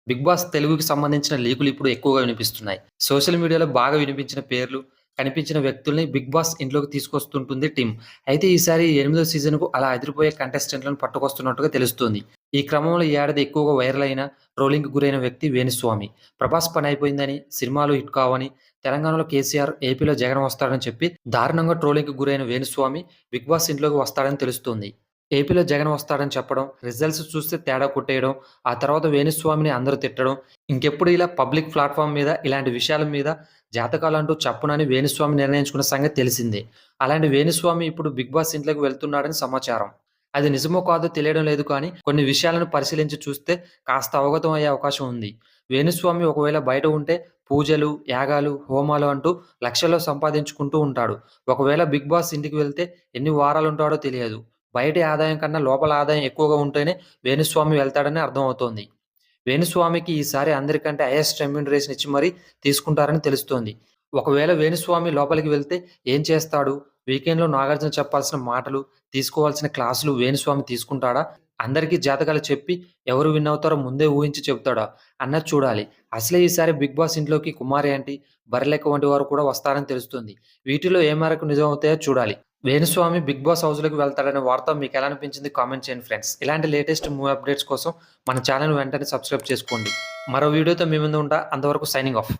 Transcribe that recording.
Big boss తెలుగుకి సంబంధించిన లీకులు ఇప్పుడు ఎక్కువగా వినిపిస్తున్నాయి. సోషల్ మీడియాలో బాగా వినిపించిన పేర్లు, కనిపించిన వ్యక్తుల్ని బిగ్ బాస్ ఇంట్లోకి తీసుకొస్తుంటుంది టీమ్. అయితే ఈసారి 8వ సీజన్‌కు అలా అదిరిపోయే కంటెస్టెంట్‌లను పట్టుకొస్తున్నట్టుగా తెలుస్తోంది. ఈ క్రమంలో ఈ ఏడాది ఎక్కువగా వైరల్ అయిన, ట్రోలింగ్‌కి గురైన వ్యక్తి వేణుస్వామి. ప్రభాస్ పని అయిపోయిందని, సినిమాలు హిట్ కావని, తెలంగాణలో కేసీఆర్, ఏపీలో జగన్ వస్తాడని చెప్పి దారుణంగా ట్రోలింగ్‌కి గురైన వేణుస్వామి బిగ్ బాస్ ఇంట్లోకి వస్తాడని తెలుస్తోంది. ఏపీలో జగన్ వస్తాడని చెప్పడం, రిజల్ట్స్ చూస్తే తేడా కొట్టేయడం, ఆ తర్వాత వేణుస్వామిని అందరూ తిట్టడం, ఇంకెప్పుడు ఇలా పబ్లిక్ ప్లాట్‌ఫార్మ్ మీద ఇలాంటి విషయాల మీద జాతకాలంటూ చెప్పనని వేణుస్వామి నిర్ణయించుకున్న సంగతి తెలిసిందే. అలాంటి వేణుస్వామి ఇప్పుడు బిగ్ బాస్ ఇంట్లోకి వెళ్తున్నాడని సమాచారం. అది నిజమో కాదో తెలియడం లేదు కానీ, కొన్ని విషయాలను పరిశీలించి చూస్తే కాస్త అవగతం అయ్యే అవకాశం ఉంది. వేణుస్వామి ఒకవేళ బయట ఉంటే పూజలు, యాగాలు, హోమాలు అంటూ లక్షల్లో సంపాదించుకుంటూ ఉంటాడు. ఒకవేళ బిగ్ బాస్ ఇంటికి వెళ్తే ఎన్ని వారాలుంటాడో తెలియదు. బయటి ఆదాయం కన్నా లోపల ఆదాయం ఎక్కువగా ఉంటేనే వేణుస్వామి వెళ్తాడని అర్థమవుతోంది. వేణుస్వామికి ఈసారి అందరికంటే హైయెస్ట్ రెమ్యూనరేషన్ ఇచ్చి మరీ తీసుకుంటారని తెలుస్తోంది. ఒకవేళ వేణుస్వామి లోపలికి వెళ్తే ఏం చేస్తాడు? వీకెండ్‌లో నాగార్జున చెప్పాల్సిన మాటలు, తీసుకోవాల్సిన క్లాసులు వేణుస్వామి తీసుకుంటాడా? అందరికీ జాతకాలు చెప్పి ఎవరు విన్ అవుతారో ముందే ఊహించి చెబుతాడా? అన్నది చూడాలి. అసలే ఈసారి బిగ్ బాస్ ఇంట్లోకి కుమారి ఆంటీ, బర్రెలెక్క వంటి వారు కూడా వస్తారని తెలుస్తుంది. వీటిలో ఏ మేరకు నిజమవుతాయో చూడాలి. వేణుస్వామి బిగ్ బాస్ హౌస్‌లోకి వెళ్తాడనే వార్త మీకెలా అనిపించింది కామెంట్ చేయండి ఫ్రెండ్స్. ఇలాంటి లేటెస్ట్ మూవీ అప్డేట్స్ కోసం మన ఛానెల్ వెంటనే సబ్స్క్రైబ్ చేసుకోండి. మరో వీడియోతో మీ ముందు ఉంటా. అంతవరకు సైనింగ్ ఆఫ్.